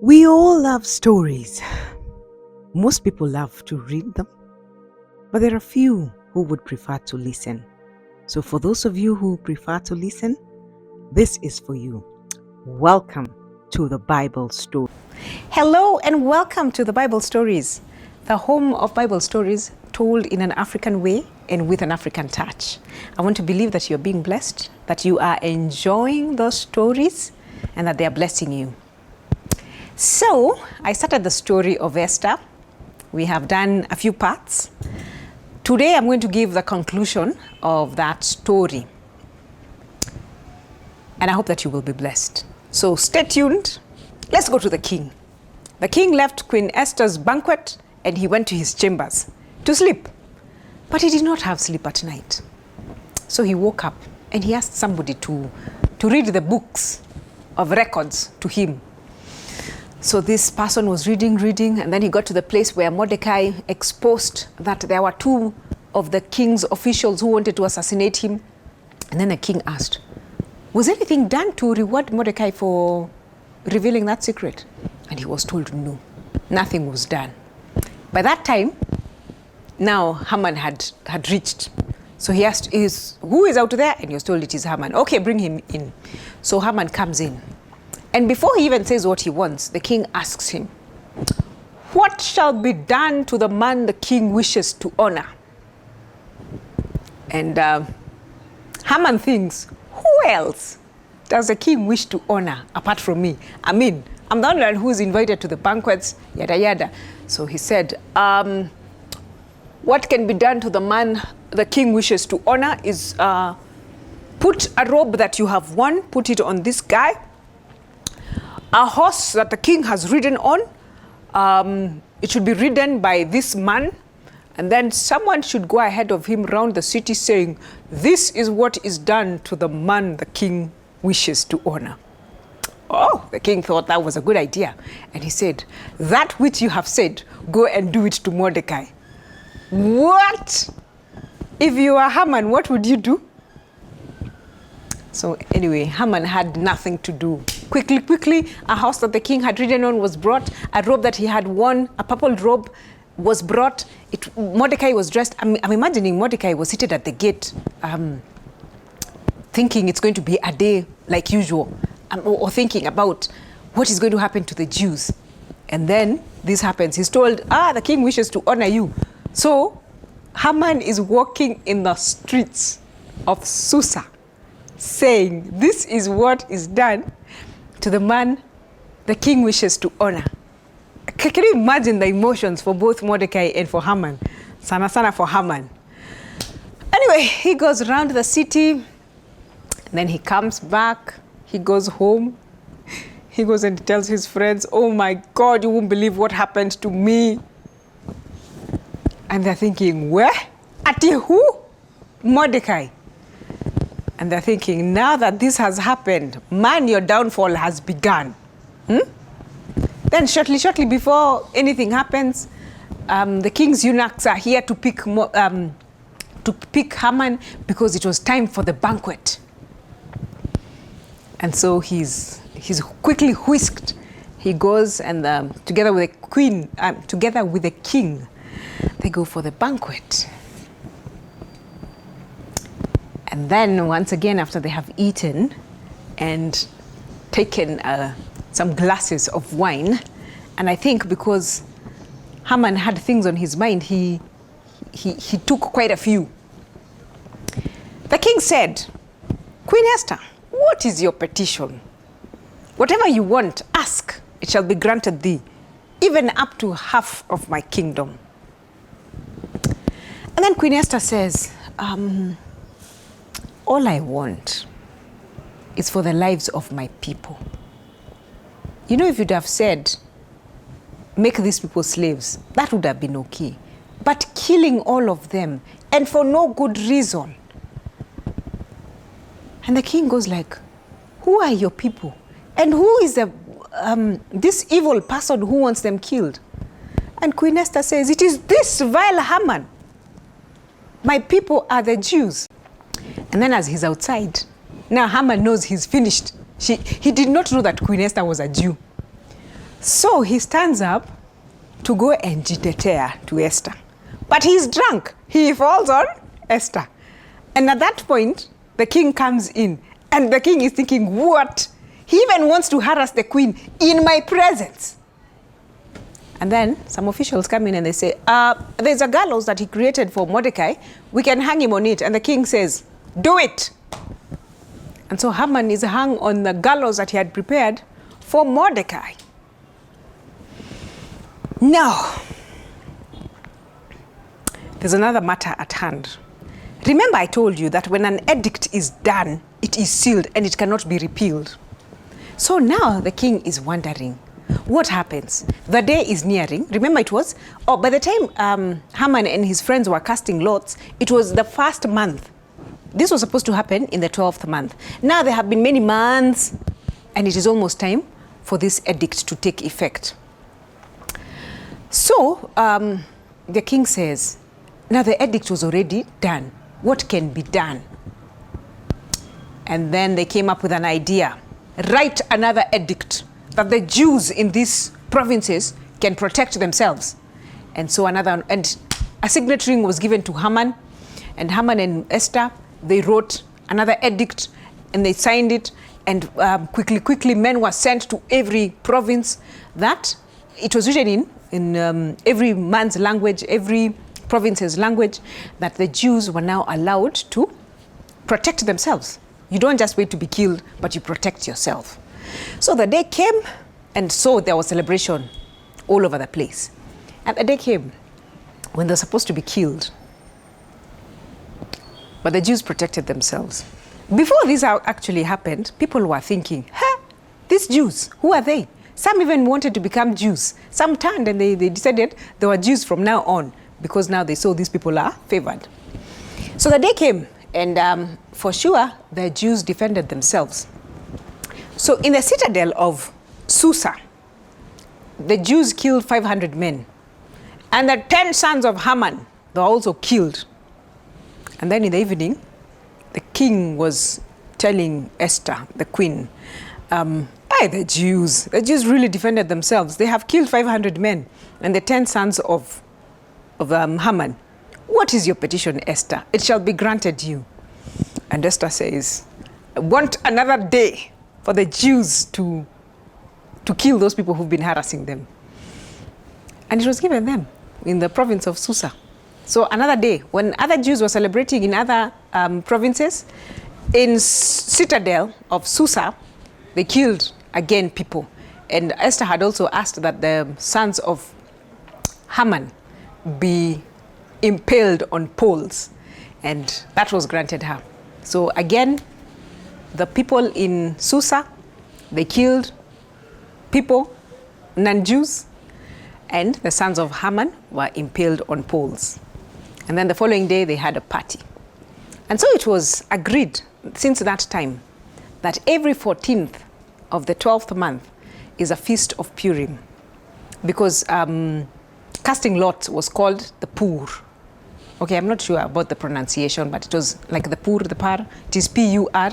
We all love stories. Most people love to read them, but there are few who would prefer to listen. So for those of you who prefer to listen, this is for you. Welcome to the Bible Story. Hello and welcome to the Bible Stories, the home of Bible stories told in an African way and with an African touch. I want to believe that you're being blessed, that you are enjoying those stories, and that they are blessing you. So, I started the story of Esther. We have done a few parts. Today I'm going to give the conclusion of that story. And I hope that you will be blessed. So stay tuned. Let's go to the king. The king left Queen Esther's banquet and he went to his chambers to sleep. But he did not have sleep at night. So he woke up and he asked somebody to read the books of records to him. So this person was reading, and then he got to the place where Mordecai exposed that there were two of the king's officials who wanted to assassinate him. And then the king asked, was anything done to reward Mordecai for revealing that secret? And he was told no, nothing was done. By that time, now Haman had reached. So he asked, who is out there? And he was told it is Haman. Okay, bring him in. So Haman comes in. And before he even says what he wants, the king asks him, what shall be done to the man the king wishes to honor? And Haman thinks, who else does the king wish to honor apart from me? I mean, I'm the only one who's invited to the banquets, yada yada. So he said, what can be done to the man the king wishes to honor is put a robe that you have won, put it on this guy. A horse that the king has ridden on, it should be ridden by this man, and then someone should go ahead of him around the city saying, this is what is done to the man the king wishes to honor. Oh, the king thought that was a good idea. And he said, that which you have said, go and do it to Mordecai. What? If you are Haman, what would you do? So anyway, Haman had nothing to do. Quickly, a horse that the king had ridden on was brought. A robe that he had worn, a purple robe, was brought. Mordecai was dressed. I'm imagining Mordecai was seated at the gate, thinking it's going to be a day like usual, or thinking about what is going to happen to the Jews. And then this happens. He's told, the king wishes to honor you. So Haman is walking in the streets of Susa, saying, this is what is done to the man the king wishes to honor. Can you imagine the emotions for both Mordecai and for Haman? Sana for Haman. Anyway, he goes around the city, and then he comes back, he goes home, he goes and tells his friends, oh my God, you won't believe what happened to me. And they're thinking, where? Ati who? Mordecai. And they're thinking, now that this has happened, man, your downfall has begun. Then shortly before anything happens, the king's eunuchs are here to pick Haman because it was time for the banquet. And so he's quickly whisked. He goes and together with the queen, together with the king, they go for the banquet. And then once again, after they have eaten and taken some glasses of wine, and I think because Haman had things on his mind, he took quite a few. The king said, Queen Esther, what is your petition? Whatever you want, ask, it shall be granted thee, even up to half of my kingdom. And then Queen Esther says, all I want is for the lives of my people. You know, if you'd have said, make these people slaves, that would have been okay. But killing all of them, and for no good reason. And the king goes like, who are your people? And who is this evil person who wants them killed? And Queen Esther says, it is this vile Haman. My people are the Jews. And then as he's outside, now Haman knows he's finished. He did not know that Queen Esther was a Jew. So he stands up to go and jitetea to Esther. But he's drunk. He falls on Esther. And at that point, the king comes in. And the king is thinking, what? He even wants to harass the queen in my presence. And then some officials come in and they say, there's a gallows that he created for Mordecai. We can hang him on it. And the king says, do it. And so Haman is hung on the gallows that he had prepared for Mordecai. Now, there's another matter at hand. Remember I told you that when an edict is done, it is sealed and it cannot be repealed. So now the king is wondering, what happens? The day is nearing. Remember it was, by the time Haman and his friends were casting lots, it was the first month. This was supposed to happen in the 12th month. Now there have been many months and it is almost time for this edict to take effect. So the king says, now the edict was already done. What can be done? And then they came up with an idea. Write another edict that the Jews in these provinces can protect themselves. And so and a signature ring was given to Haman. And Haman and Esther, they wrote another edict and they signed it. And quickly men were sent to every province that it was written in every man's language, every province's language, that the Jews were now allowed to protect themselves. You don't just wait to be killed, but you protect yourself. So the day came, and so there was celebration all over the place. And the day came when they're supposed to be killed. But the Jews protected themselves. Before this actually happened, people were thinking, these Jews, who are they? Some even wanted to become Jews. Some turned and they decided they were Jews from now on, because now they saw these people are favored. So the day came, and for sure, the Jews defended themselves. So in the citadel of Susa, the Jews killed 500 men. And the 10 sons of Haman, they were also killed. And then in the evening, the king was telling Esther, the queen, the Jews really defended themselves. They have killed 500 men and the 10 sons of Haman. What is your petition, Esther? It shall be granted you. And Esther says, I want another day for the Jews to kill those people who've been harassing them. And it was given them in the province of Susa. So another day, when other Jews were celebrating in other provinces, in citadel of Susa, they killed again people. And Esther had also asked that the sons of Haman be impaled on poles, and that was granted her. So again, the people in Susa, they killed people, non-Jews, and the sons of Haman were impaled on poles. And then the following day, they had a party. And so it was agreed since that time that every 14th of the 12th month is a feast of Purim, because casting lots was called the Pur. Okay, I'm not sure about the pronunciation, but it was like the Pur, the Par. It is P-U-R.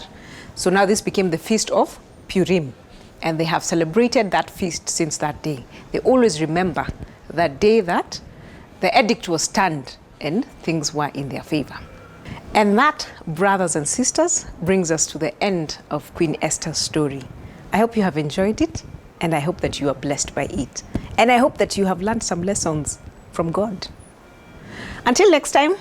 So now this became the feast of Purim. And they have celebrated that feast since that day. They always remember that day that the edict was turned and things were in their favor. And that, brothers and sisters, brings us to the end of Queen Esther's story. I hope you have enjoyed it, and I hope that you are blessed by it. And I hope that you have learned some lessons from God. Until next time,